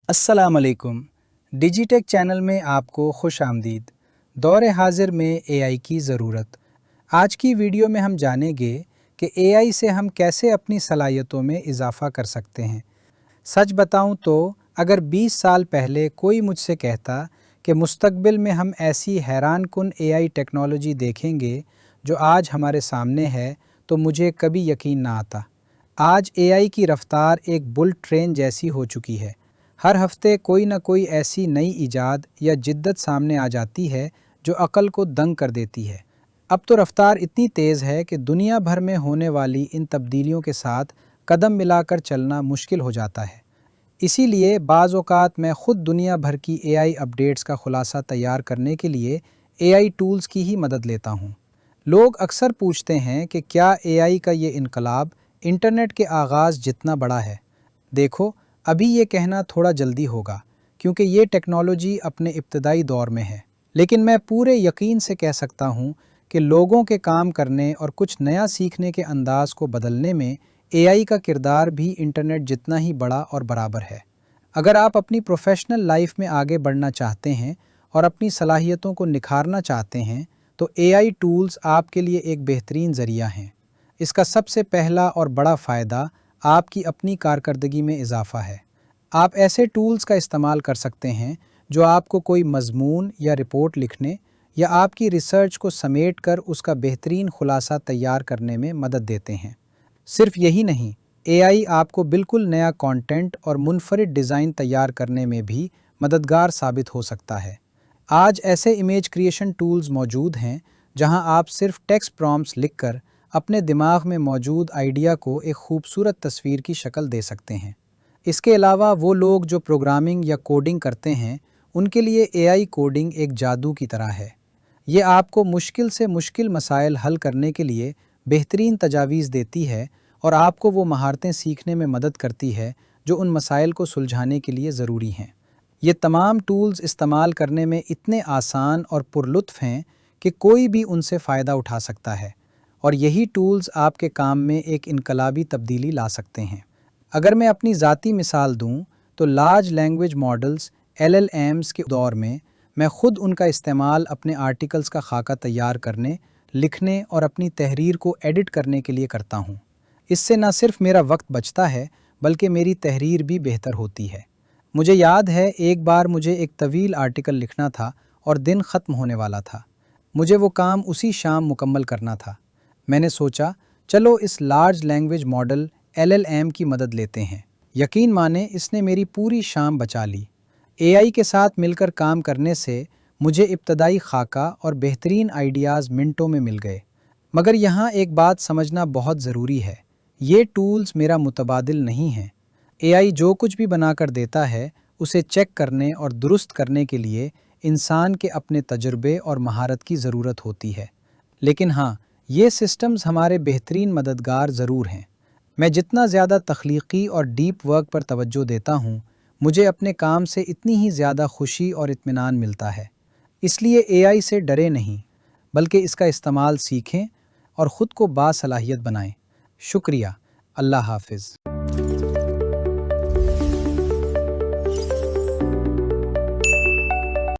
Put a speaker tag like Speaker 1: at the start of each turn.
Speaker 1: अस्सलाम वालेकुम। डिजिटेक चैनल में आपको खुश आमदीद। दौर हाजिर में एआई की ज़रूरत। आज की वीडियो में हम जानेंगे कि एआई से हम कैसे अपनी सलाहियतों में इजाफ़ा कर सकते हैं। सच बताऊं तो अगर 20 साल पहले कोई मुझसे कहता कि मुस्तकबिल में हम ऐसी हैरान कुन एआई टेक्नोलॉजी देखेंगे जो आज हमारे सामने है, तो मुझे कभी यकीन ना आता। आज एआई की रफ्तार एक बुलेट ट्रेन जैसी हो चुकी है। हर हफ्ते कोई ना कोई ऐसी नई इजाद या जिद्दत सामने आ जाती है जो अक़ल को दंग कर देती है। अब तो रफ्तार इतनी तेज़ है कि दुनिया भर में होने वाली इन तब्दीलियों के साथ कदम मिलाकर चलना मुश्किल हो जाता है। इसीलिए बाज़ औक़ात मैं ख़ुद दुनिया भर की एआई अपडेट्स का ख़ुलासा तैयार करने के लिए एआई टूल्स की ही मदद लेता हूँ। लोग अक्सर पूछते हैं कि क्या एआई का ये इनकलाब इंटरनेट के आगाज़ जितना बड़ा है। देखो, अभी ये कहना थोड़ा जल्दी होगा क्योंकि ये टेक्नोलॉजी अपने इब्तदाई दौर में है, लेकिन मैं पूरे यकीन से कह सकता हूँ कि लोगों के काम करने और कुछ नया सीखने के अंदाज़ को बदलने में एआई का किरदार भी इंटरनेट जितना ही बड़ा और बराबर है। अगर आप अपनी प्रोफेशनल लाइफ में आगे बढ़ना चाहते हैं और अपनी सलाहियतों को निखारना चाहते हैं, तो एआई टूल्स आपके लिए एक बेहतरीन ज़रिया हैं। इसका सबसे पहला और बड़ा फ़ायदा आपकी अपनी कारकर्दगी में इजाफ़ा है। आप ऐसे टूल्स का इस्तेमाल कर सकते हैं जो आपको कोई मज़मून या रिपोर्ट लिखने या आपकी रिसर्च को समेट कर उसका बेहतरीन खुलासा तैयार करने में मदद देते हैं। सिर्फ यही नहीं, एआई आपको बिल्कुल नया कंटेंट और मुनफरिद डिज़ाइन तैयार करने में भी मददगार साबित हो सकता है। आज ऐसे इमेज क्रिएशन टूल्स मौजूद हैं जहां आप सिर्फ टेक्स्ट प्रॉम्प्ट्स लिखकर अपने दिमाग में मौजूद आइडिया को एक खूबसूरत तस्वीर की शक्ल दे सकते हैं। इसके अलावा वो लोग जो प्रोग्रामिंग या कोडिंग करते हैं, उनके लिए एआई कोडिंग एक जादू की तरह है। ये आपको मुश्किल से मुश्किल मसाइल हल करने के लिए बेहतरीन तजावीज़ देती है और आपको वो महारतें सीखने में मदद करती है जो उन मसाइल को सुलझाने के लिए ज़रूरी हैं। ये तमाम टूल्स इस्तेमाल करने में इतने आसान और पुरलुत्फ़ हैं कि कोई भी उनसे फ़ायदा उठा सकता है, और यही टूल्स आपके काम में एक इनकलाबी तब्दीली ला सकते हैं। अगर मैं अपनी ज़ाती मिसाल दूं, तो लार्ज लैंग्वेज मॉडल्स LLMs के दौर में मैं ख़ुद उनका इस्तेमाल अपने आर्टिकल्स का खाका तैयार करने, लिखने और अपनी तहरीर को एडिट करने के लिए करता हूं। इससे न सिर्फ मेरा वक्त बचता है, बल्कि मेरी तहरीर भी बेहतर होती है। मुझे याद है, एक बार मुझे एक तवील आर्टिकल लिखना था और दिन ख़त्म होने वाला था। मुझे वो काम उसी शाम मुकम्मल करना था। मैंने सोचा, चलो इस लार्ज लैंग्वेज मॉडल LLM की मदद लेते हैं। यकीन माने, इसने मेरी पूरी शाम बचा ली। एआई के साथ मिलकर काम करने से मुझे इब्तदाई खाका और बेहतरीन आइडियाज़ मिनटों में मिल गए। मगर यहाँ एक बात समझना बहुत ज़रूरी है, ये टूल्स मेरा मुतबादिल नहीं हैं। एआई जो कुछ भी बनाकर देता है, उसे चेक करने और दुरुस्त करने के लिए इंसान के अपने तजुर्बे और महारत की ज़रूरत होती है। लेकिन हाँ, ये सिस्टम्स हमारे बेहतरीन मददगार ज़रूर हैं। मैं जितना ज़्यादा तख्लीकी और डीप वर्क पर तवज्जो देता हूँ, मुझे अपने काम से इतनी ही ज़्यादा खुशी और इत्मीनान मिलता है। इसलिए एआई से डरे नहीं, बल्कि इसका इस्तेमाल सीखें और ख़ुद को बासलाहियत बनाएं। शुक्रिया। अल्लाह हाफ़िज़।